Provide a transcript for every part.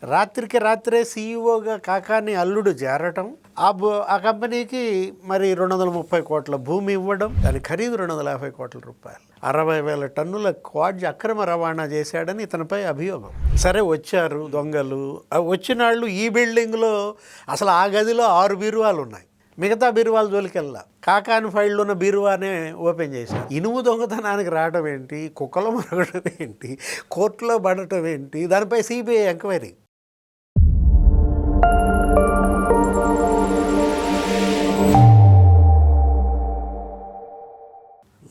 రాత్రికి రాత్రే సీఈఓగా కాకాని అల్లుడు చేరటం, ఆ కంపెనీకి మరి 230 కోట్ల భూమి ఇవ్వడం, దాని ఖరీదు 250 కోట్ల రూపాయలు, 60,000 టన్నుల క్వాడ్జ్ అక్రమ రవాణా చేశాడని ఇతనిపై అభియోగం. సరే వచ్చారు దొంగలు, వచ్చిన వాళ్ళు ఈ బిల్డింగ్లో అసలు ఆ గదిలో 6 బీరువాలు ఉన్నాయి, మిగతా బీరువాలు జోలికెళ్ళా. కాకాని ఫైళ్ళు ఉన్న బీరువానే ఓపెన్ చేశారు. ఇనుము దొంగతనానికి రావడం ఏంటి, కుక్కలో మరగడం ఏంటి, కోర్టులో పడటం ఏంటి, దానిపై సిబిఐ ఎంక్వైరీ.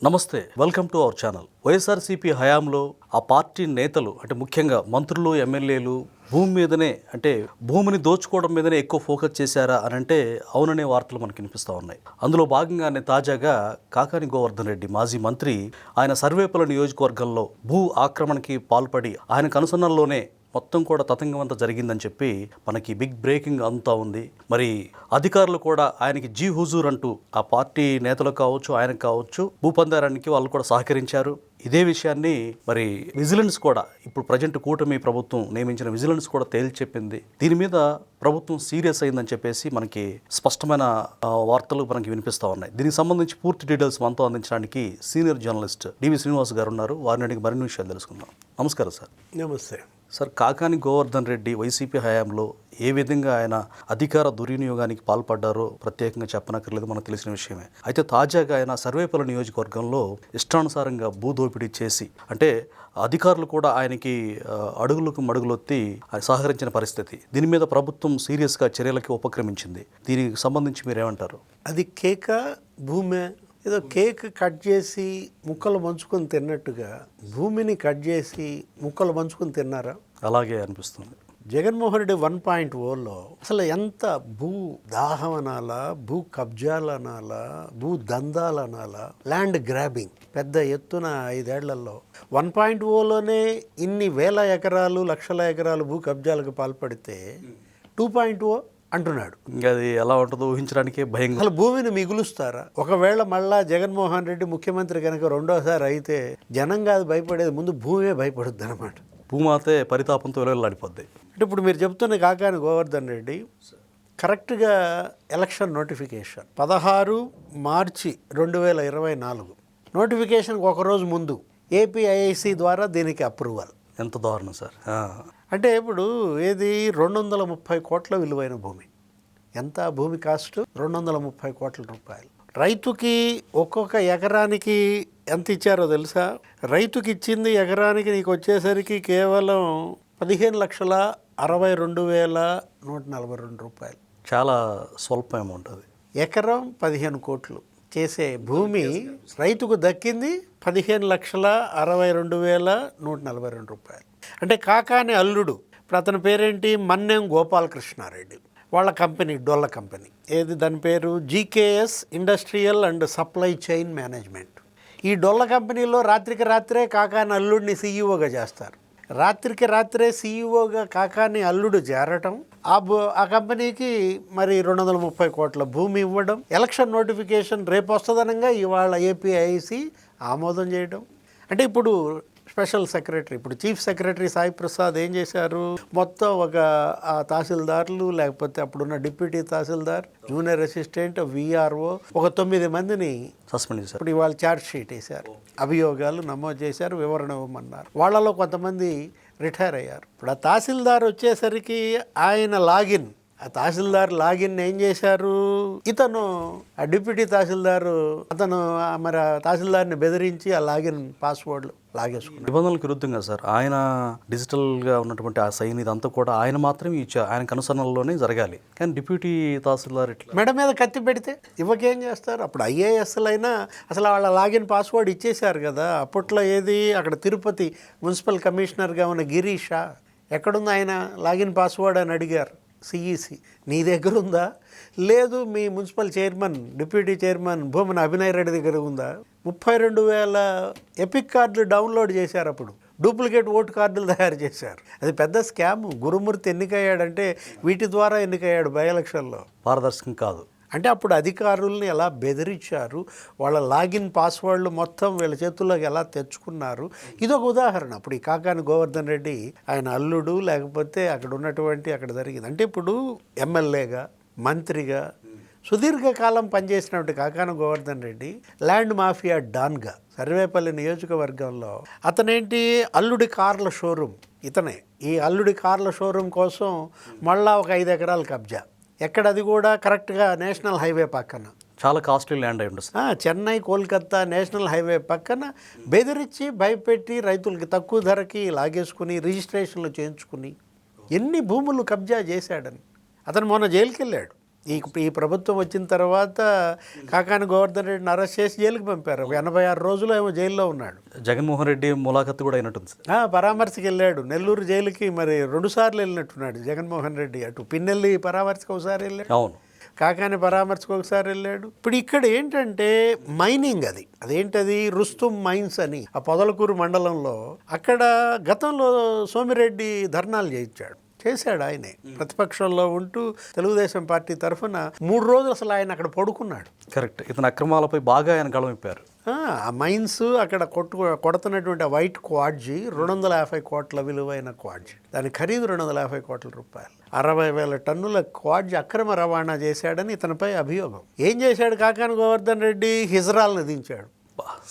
నమస్తే, welcome to our channel. YSRCP హయాంలో ఆ పార్టీ నేతలు అంటే ముఖ్యంగా మంత్రులు, ఎమ్మెల్యేలు భూమి మీదనే అంటే భూమిని దోచుకోవడం మీదనే ఎక్కువ ఫోకస్ చేశారా అని అంటే అవుననే వార్తలు మనకు వినిపిస్తూ ఉన్నాయి. అందులో భాగంగానే తాజాగా కాకాని గోవర్ధన్ రెడ్డి మాజీ మంత్రి ఆయన సర్వేపల్లి నియోజకవర్గంలో భూ ఆక్రమణకి పాల్పడి ఆయనకు అనుసరణలోనే మొత్తం కూడా తతంగమంతా జరిగిందని చెప్పి మనకి బిగ్ బ్రేకింగ్ అంతా ఉంది. మరి అధికారులు కూడా ఆయనకి జీ హుజూర్ అంటూ ఆ పార్టీ నేతలు కావచ్చు, ఆయనకు కావచ్చు, భూపందారానికి వాళ్ళు కూడా సహకరించారు. ఇదే విషయాన్ని మరి విజిలెన్స్ కూడా ఇప్పుడు ప్రజెంట్ కూటమి ప్రభుత్వం నియమించిన విజిలెన్స్ కూడా తేల్చి చెప్పింది. దీని మీద ప్రభుత్వం సీరియస్ అయిందని చెప్పేసి మనకి స్పష్టమైన వార్తలు మనకి వినిపిస్తూ ఉన్నాయి. దీనికి సంబంధించి పూర్తి డీటెయిల్స్ మనతో అందించడానికి సీనియర్ జర్నలిస్ట్ డివి శ్రీనివాస్ గారు ఉన్నారు. వారిని అడిగి మరిన్ని విషయాలు తెలుసుకుందాం. నమస్కారం సార్. నమస్తే సార్, కాకాని గోవర్ధన్ రెడ్డి వైసీపీ హయాంలో ఏ విధంగా ఆయన అధికార దుర్వినియోగానికి పాల్పడ్డారో ప్రత్యేకంగా చెప్పనక్కర్లేదు, మనకు తెలిసిన విషయమే. అయితే తాజాగా ఆయన సర్వేపల్లి నియోజకవర్గంలో ఇష్టానుసారంగా భూదోపిడీ చేసి అంటే అధికారులు కూడా ఆయనకి అడుగులకు మడుగులొత్తి సహకరించిన పరిస్థితి. దీని మీద ప్రభుత్వం సీరియస్గా చర్యలకి ఉపక్రమించింది. దీనికి సంబంధించి మీరేమంటారు? అది కేక భూమే, ఏదో కేక్ కట్ చేసి ముక్కలు పంచుకొని తిన్నట్టుగా భూమిని కట్ చేసి ముక్కలు పంచుకొని తిన్నారా? అలాగే అనిపిస్తుంది. జగన్మోహన్ రెడ్డి 1.0లో అసలు ఎంత భూ దాహం అనాలా, భూ కబ్జాలు అనాలా, భూ దందాలు అనాలా, ల్యాండ్ గ్రాబింగ్ పెద్ద ఎత్తున 5 ఏళ్లలో 1.0లోనే ఇన్ని వేల ఎకరాలు, లక్షల ఎకరాలు భూ కబ్జాలకు పాల్పడితే 2.0 అంటున్నాడు. ఇంకా అది ఎలా ఉంటుందో ఊహించడానికే భయం. అసలు భూమిని మిగులుస్తారా? ఒకవేళ మళ్ళా జగన్మోహన్ రెడ్డి ముఖ్యమంత్రి కనుక రెండోసారి అయితే జనం కాదు భయపడేది, ముందు భూమే భయపడుద్ది అనమాట. భూమాతే పరితాపంతో విలువలాడిపోద్ది. అంటే ఇప్పుడు మీరు చెప్తున్న కాకాని గోవర్ధన్ రెడ్డి కరెక్ట్గా ఎలక్షన్ నోటిఫికేషన్ 16 మార్చి 2024 నోటిఫికేషన్కి ఒకరోజు ముందు ఏపీఐఐసి ద్వారా దీనికి అప్రూవల్. ఎంత దారుణం సార్. అంటే ఇప్పుడు ఏది 230 కోట్ల విలువైన భూమి. ఎంత భూమి కాస్ట్? 230 కోట్ల రూపాయలు. రైతుకి ఒక్కొక్క ఎకరానికి ఎంత ఇచ్చారో తెలుసా? రైతుకి ఇచ్చింది ఎకరానికి నీకు వచ్చేసరికి కేవలం 15,62,142 రూపాయలు. చాలా స్వల్ప అమౌంట్ అది. ఎకరం 15 కోట్లు చేసే భూమి రైతుకు దక్కింది 15,62,142 రూపాయలు. అంటే కాకాని అల్లుడు, ఇప్పుడు అతని పేరేంటి, మన్నెం గోపాలకృష్ణారెడ్డి, వాళ్ళ కంపెనీ డొల్ల కంపెనీ, ఏది దాని పేరు GKS industrial and supply chain management. ఈ డొల్ల కంపెనీలో రాత్రికి రాత్రే కాకాని అల్లుడిని సీఈఓగా చేస్తారు. రాత్రికి రాత్రే సీఈఓగా కాకాని అల్లుడు చేరటం, ఆ కంపెనీకి మరి 230 కోట్ల భూమి ఇవ్వడం, ఎలక్షన్ నోటిఫికేషన్ రేపు వస్తుందనగా ఇవాళ ఏపీఐసి ఆమోదం చేయడం. అంటే ఇప్పుడు స్పెషల్ సెక్రటరీ, ఇప్పుడు చీఫ్ సెక్రటరీ సాయి ప్రసాద్ ఏం చేశారు, మొత్తం ఒక తహసీల్దార్లు, లేకపోతే అప్పుడున్న డిప్యూటీ తహసీల్దార్, జూనియర్ అసిస్టెంట్, విఆర్ఓ, ఒక 9 మందిని సస్పెండ్ చేశారు. ఇప్పుడు ఇవాళ ఛార్జ్ షీట్ వేశారు, అభియోగాలు నమోదు చేశారు, వివరణ ఇవ్వమన్నారు. వాళ్ళలో కొంతమంది రిటైర్ అయ్యారు. ఇప్పుడు ఆ తహసీల్దార్ వచ్చేసరికి ఆయన లాగిన్, ఆ తహసీల్దార్ లాగిన్ ఏం చేశారు, ఇతను ఆ డిప్యూటీ తహసీల్దారు అతను మరి ఆ తహసీల్దార్ని బెదిరించి ఆ లాగిన్ పాస్వర్డ్లు లాగేసుకున్నాడు. నిబంధనలకు విరుద్ధంగా సార్. ఆయన డిజిటల్గా ఉన్నటువంటి ఆ సైన్ ఇదంతా కూడా ఆయన మాత్రమే ఇచ్చారు, ఆయనకు అనుసరణలోనే జరగాలి. కానీ డిప్యూటీ తహసీల్దార్ ఇట్లా మెడ మీద కత్తి పెడితే ఇవ్వకేం చేస్తారు? అప్పుడు ఐఏఎస్లైనా అసలు వాళ్ళ లాగిన్ పాస్వర్డ్ ఇచ్చేశారు కదా. అప్పట్లో ఏది అక్కడ తిరుపతి మున్సిపల్ కమిషనర్గా ఉన్న గిరీషా ఎక్కడుంది ఆయన లాగిన్ పాస్వర్డ్ అని అడిగారు సిఈసి. నీ దగ్గర ఉందా? లేదు, మీ municipal chairman, deputy chairman Bhumana Abhinay Reddy దగ్గర ఉందా? 32,000 ఎపిక్ కార్డులు డౌన్లోడ్ చేశారు. అప్పుడు డూప్లికేట్ ఓటు కార్డులు తయారు చేశారు. అది పెద్ద స్కామ్. గురుమూర్తి ఎన్నికయ్యాడంటే వీటి ద్వారా ఎన్నికయ్యాడు బై ఎలక్షన్లో. పారదర్శకం కాదు. అంటే అప్పుడు అధికారుల్ని ఎలా బెదిరించారు, వాళ్ళ లాగిన్ పాస్వర్డ్లు మొత్తం వీళ్ళ చేతుల్లోకి ఎలా తెచ్చుకున్నారు, ఇదొక ఉదాహరణ. అప్పుడు ఈ కాకాని గోవర్ధన్ రెడ్డి ఆయన అల్లుడు, లేకపోతే అక్కడ ఉన్నటువంటి అక్కడ జరిగింది. అంటే ఇప్పుడు ఎమ్మెల్యేగా, మంత్రిగా సుదీర్ఘకాలం పనిచేసినటువంటి కాకాని గోవర్ధన్ రెడ్డి ల్యాండ్ మాఫియా డాన్గా సర్వేపల్లి నియోజకవర్గంలో అతనేంటి అల్లుడి కార్ల షోరూమ్, ఇతనే ఈ అల్లుడి కార్ల షోరూమ్ కోసం మళ్ళా ఒక 5 ఎకరాలు కబ్జా. ఎక్కడ అది కూడా కరెక్ట్గా నేషనల్ హైవే పక్కన, చాలా కాస్ట్లీ ల్యాండ్ అయి ఉంటుంది. చెన్నై కోల్కతా నేషనల్ హైవే పక్కన బెదిరించి భయపెట్టి రైతులకి తక్కువ ధరకి లాగేసుకుని రిజిస్ట్రేషన్లు చేయించుకుని ఎన్ని భూములు కబ్జా చేశాడని అతను మొన్న జైలుకి వెళ్ళాడు. ఈ ప్రభుత్వం వచ్చిన తర్వాత కాకాని గోవర్ధన్ రెడ్డిని అరెస్ట్ చేసి జైలుకి పంపారు. 86 రోజులు ఏమో జైల్లో ఉన్నాడు. జగన్మోహన్ రెడ్డి ములాఖత్తు కూడా అయినట్టుంది. పరామర్శకి వెళ్ళాడు నెల్లూరు జైలుకి. మరి 2 సార్లు వెళ్ళినట్టున్నాడు జగన్మోహన్ రెడ్డి. అటు పిన్నెల్లి పరామర్శకు ఒకసారి వెళ్ళాడు, అవును, కాకాని పరామర్శకు ఒకసారి వెళ్ళాడు. ఇప్పుడు ఇక్కడ ఏంటంటే మైనింగ్, అదేంటది రుస్తుం మైన్స్ అని ఆ పొదలకూరు మండలంలో అక్కడ గతంలో సోమిరెడ్డి ధర్నాలు చేశాడు ఆయనే ప్రతిపక్షంలో ఉంటూ తెలుగుదేశం పార్టీ తరఫున 3 రోజులు అసలు ఆయన అక్కడ పడుకున్నాడు. కరెక్ట్. ఇతని అక్రమాలపై బాగా ఆయన గళమిప్పారు. ఆ మైన్స్ అక్కడ కొడుతున్నటువంటి ఆ వైట్ క్వాడ్జీ 250 కోట్ల విలువైన క్వాడ్జీ, దాని ఖరీదు 250 కోట్ల రూపాయలు. 60,000 టన్నుల క్వాడ్జీ అక్రమ రవాణా చేశాడని ఇతనిపై అభియోగం. ఏం చేశాడు కాకాని గోవర్ధన్ రెడ్డి? హిజ్రాల్ని దించాడు.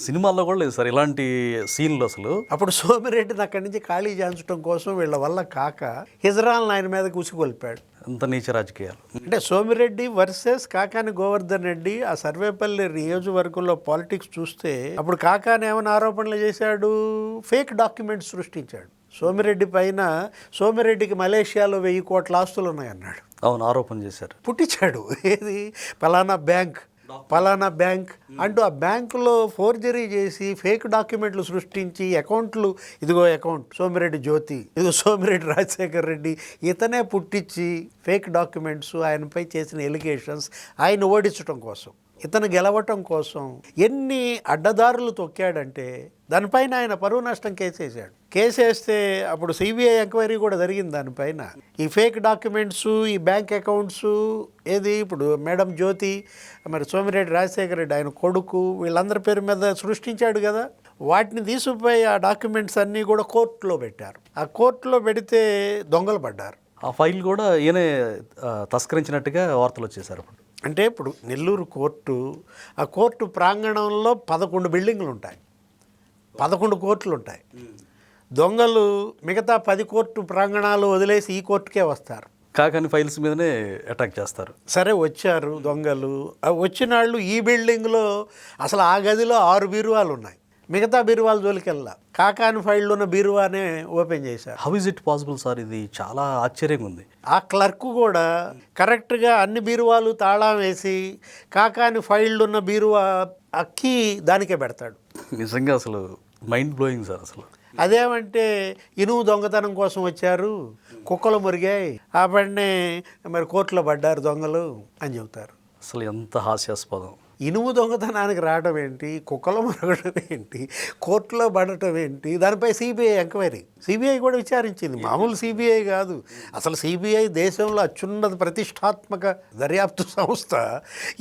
సినిమాల్లో కూడా లేదు సార్ ఇలాంటి సీన్లు అసలు. అప్పుడు సోమిరెడ్డిని అక్కడి నుంచి ఖాళీ చేయించడం కోసం వీళ్ళ వల్ల కాక హిజ్రాల్ని ఆయన మీద కూసికొల్పాడు. అంత నీచ రాజకీయాలు. అంటే సోమిరెడ్డి వర్సెస్ కాకాని గోవర్ధన్ రెడ్డి. ఆ సర్వేపల్లి నియోజకవర్గంలో పాలిటిక్స్ చూస్తే అప్పుడు కాకాని ఏమైనా ఆరోపణలు చేశాడు? ఫేక్ డాక్యుమెంట్స్ సృష్టించాడు సోమిరెడ్డి పైన. సోమిరెడ్డికి మలేషియాలో 1000 కోట్ల ఆస్తులు ఉన్నాయన్నాడు. అవును, ఆరోపణ చేశారు, పుట్టించాడు. ఏది పలానా బ్యాంక్ అంటూ ఆ బ్యాంకులో ఫోర్జరీ చేసి ఫేక్ డాక్యుమెంట్లు సృష్టించి అకౌంట్లు, ఇదిగో అకౌంట్ సోమిరెడ్డి జ్యోతి, ఇదిగో సోమిరెడ్డి రాజశేఖర్ రెడ్డి, ఇతనే పుట్టించి ఫేక్ డాక్యుమెంట్స్ ఆయనపై చేసిన ఎలిగేషన్స్ ఆయన ఓడించడం కోసం, ఇతను గెలవటం కోసం ఎన్ని అడ్డదారులు తొక్కాడంటే దానిపైన ఆయన పరువు నష్టం కేసేసాడు. కేసేస్తే అప్పుడు సిబిఐ ఎంక్వైరీ కూడా జరిగింది దానిపైన. ఈ ఫేక్ డాక్యుమెంట్స్, ఈ బ్యాంక్ అకౌంట్స్, ఏది ఇప్పుడు మేడం జ్యోతి, మరి సోమిరెడ్డి రాజశేఖర రెడ్డి ఆయన కొడుకు, వీళ్ళందరి పేరు మీద సృష్టించాడు కదా, వాటిని తీసుకుపోయి ఆ డాక్యుమెంట్స్ అన్నీ కూడా కోర్టులో పెట్టారు. ఆ కోర్టులో పెడితే దొంగలు పడ్డారు. ఆ ఫైల్ కూడా ఈయనే తస్కరించినట్టుగా వార్తలు వచ్చేసారు. అంటే ఇప్పుడు నెల్లూరు కోర్టు, ఆ కోర్టు ప్రాంగణంలో 11 బిల్డింగ్లు ఉంటాయి, 11 కోర్టులు ఉంటాయి. దొంగలు మిగతా 10 కోర్టు ప్రాంగణాలు వదిలేసి ఈ కోర్టుకే వస్తారు. కాకాని ఫైల్స్ మీదనే అటాక్ చేస్తారు. సరే వచ్చారు దొంగలు. వచ్చిన వాళ్ళు ఈ బిల్డింగ్లో అసలు ఆ గదిలో 6 బీరువాలు ఉన్నాయి, మిగతా బీరువాల జోలికెళ్ళా. కాకాని ఫైల్లో ఉన్న బీరువానే ఓపెన్ చేశారు. How is it possible sir? ఇది చాలా ఆశ్చర్యంగా ఉంది. ఆ క్లర్క్ కూడా కరెక్ట్గా అన్ని బీరువాలు తాళం వేసి కాకాని ఫైళ్ళు ఉన్న బీరువా అక్కి దానికే పెడతాడు. నిజంగా అసలు మైండ్ బ్లోయింగ్ సార్. అసలు అదేమంటే ఇనుము దొంగతనం కోసం వచ్చారు, కుక్కలు మురిగాయి, ఆ పడినే మరి కోర్టులో పడ్డారు దొంగలు అని చెబుతారు. అసలు ఎంత హాస్యాస్పదం. ఇనుము దొంగతనానికి రావడం ఏంటి, కుక్కలు మరగడం ఏంటి, కోర్టులో పడటం ఏంటి, దానిపై సిబిఐ ఎంక్వైరీ. సిబిఐ కూడా విచారించింది, మామూలు సిబిఐ కాదు. అసలు సిబిఐ దేశంలో అత్యున్నత ప్రతిష్టాత్మక దర్యాప్తు సంస్థ.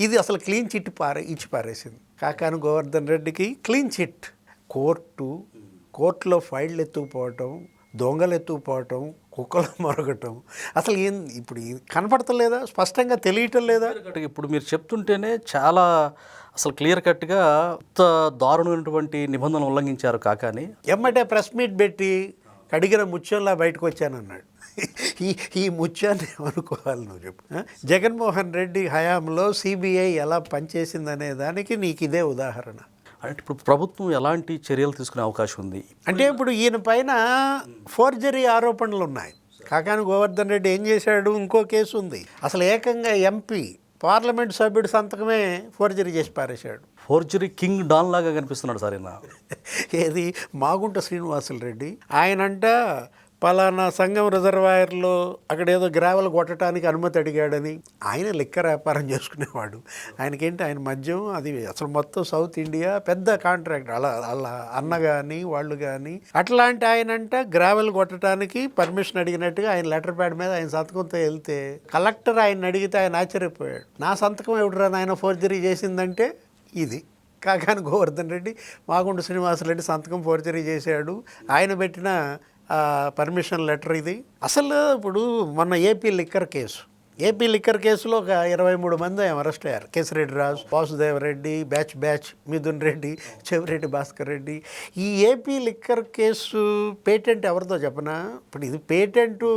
ఇది అసలు క్లీన్ చిట్ ఇచ్చి పారేసింది కాకాని గోవర్ధన్ రెడ్డికి. Clean chit. కోర్టులో ఫైళ్ళు ఎత్తుకుపోవటం, దొంగలు ఎత్తుకుపోవటం, కుక్కలు మరగటం, అసలు ఇప్పుడు కనపడతలేదా? స్పష్టంగా తెలియటం లేదా? ఇప్పుడు మీరు చెప్తుంటేనే చాలా అసలు క్లియర్ కట్గా దారుణమైనటువంటి నిబంధనలు ఉల్లంఘించారు కాకాని. ఎమ్మటే ప్రెస్ మీట్ పెట్టి కడిగిన ముత్యంలా బయటకు వచ్చానన్నాడు. ఈ ముత్యాన్ని ఏమనుకోవాలి నువ్వు చెప్పు? జగన్మోహన్ రెడ్డి హయాంలో సిబిఐ ఎలా పనిచేసిందనే దానికి నీకు ఇదే ఉదాహరణ. అంటే ఇప్పుడు ప్రభుత్వం ఎలాంటి చర్యలు తీసుకునే అవకాశం ఉంది? అంటే ఇప్పుడు ఈయన పైన ఫోర్జరీ ఆరోపణలు ఉన్నాయి. కాకాని గోవర్ధన్ రెడ్డి ఏం చేశాడు? ఇంకో కేసు ఉంది. అసలు ఏకంగా ఎంపీ పార్లమెంట్ సభ్యుడి సంతకమే ఫోర్జరీ చేసి పారేశాడు. ఫోర్జరీ కింగ్ డాన్ లాగా కనిపిస్తున్నాడు సార్ ఈయన. ఏది మాగుంట శ్రీనివాసులు రెడ్డి ఆయనంట పలానా సంగం రిజర్వాయర్లో అక్కడ ఏదో గ్రావెల్ కొట్టడానికి అనుమతి అడిగాడని. ఆయన లిక్కర్ వ్యాపారం చేసుకునేవాడు. ఆయనకేంటి, ఆయన మద్యం అది అసలు మొత్తం సౌత్ ఇండియా పెద్ద కాంట్రాక్ట్. అలా అన్న కానీ వాళ్ళు కానీ అట్లాంటి ఆయనంట గ్రావెల్ కొట్టడానికి పర్మిషన్ అడిగినట్టుగా ఆయన లెటర్ ప్యాడ్ మీద ఆయన సంతకంతో వెళ్తే కలెక్టర్ ఆయన అడిగితే ఆయన ఆశ్చర్యపోయాడు. నా సంతకం ఎవడురా ఆయన ఫోర్జరీ చేసిందంటే ఇది కాకాని గోవర్ధన్ రెడ్డి, మాగుంట శ్రీనివాసరెడ్డి సంతకం ఫోర్జరీ చేశాడు, ఆయన పెట్టిన పర్మిషన్ లెటర్ ఇది. అసలు ఇప్పుడు మొన్న ఏపీ లిక్కర్ కేసులో ఒక 23 మంది అరెస్ట్ అయ్యారు. కేసిరెడ్డి రాజు, వాసుదేవరెడ్డి, బ్యాచ్ మిథున్ రెడ్డి, చెవిరెడ్డి భాస్కర్ రెడ్డి. ఈ ఏపీ లిక్కర్ కేసు పేటెంట్ ఎవరితో చెప్పనా? ఇప్పుడు ఇది పేటెంటు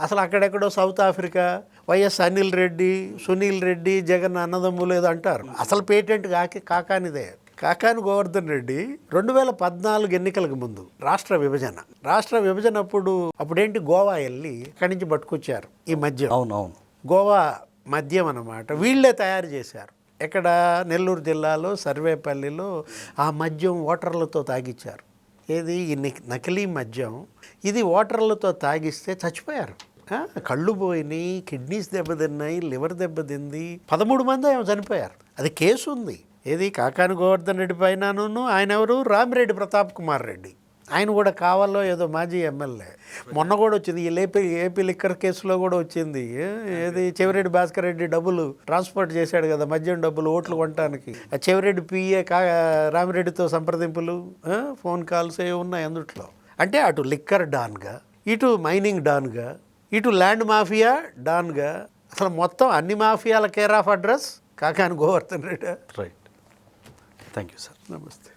అసలు అక్కడెక్కడో south Africa YS Anil Reddy, Sunil Reddy, Jagan అన్నదమ్ములు ఏదో అంటారు. అసలు పేటెంట్ కాకానిదే. కాకాని గోవర్ధన్ రెడ్డి 2014 ఎన్నికలకు ముందు రాష్ట్ర విభజన అప్పుడేంటి గోవా వెళ్ళి అక్కడి నుంచి పట్టుకొచ్చారు ఈ మద్యం. అవునవును, గోవా మద్యం అన్నమాట. వీళ్ళే తయారు చేశారు. ఎక్కడ నెల్లూరు జిల్లాలో సర్వేపల్లిలో ఆ మద్యం ఓటర్లతో తాగిచ్చారు. ఏది ఈ నకిలీ మద్యం. ఇది ఓటర్లతో తాగిస్తే చచ్చిపోయారు. కళ్ళు పోయినాయి, కిడ్నీస్ దెబ్బతిన్నాయి, లివర్ దెబ్బతింది. 13 మంది ఏమో చనిపోయారు. అది కేసు ఉంది. ఏది కాకాని గోవర్ధన్ రెడ్డి పైనను. ఆయన ఎవరు? రామిరెడ్డి ప్రతాప్ కుమార్ రెడ్డి. ఆయన కూడా కావాలో ఏదో మాజీ ఎమ్మెల్యే. మొన్న కూడా వచ్చింది ఈ ఏపీ లిక్కర్ కేసులో కూడా వచ్చింది. ఏది చెవిరెడ్డి భాస్కర్ రెడ్డి డబ్బులు ట్రాన్స్పోర్ట్ చేశాడు కదా, మద్యం డబ్బులు ఓట్లు కొనడానికి. ఆ చెవిరెడ్డి పిఏ రామిరెడ్డితో సంప్రదింపులు, ఫోన్ కాల్స్ ఏ ఉన్నాయి అందుట్లో. అంటే అటు లిక్కర్ డాన్గా, ఇటు మైనింగ్ డాన్గా, ఇటు ల్యాండ్ మాఫియా డాన్గా, అసలు మొత్తం అన్ని మాఫియాల care of address Kakani Govardhan Reddy. Right. Thank you sir. నమస్తే.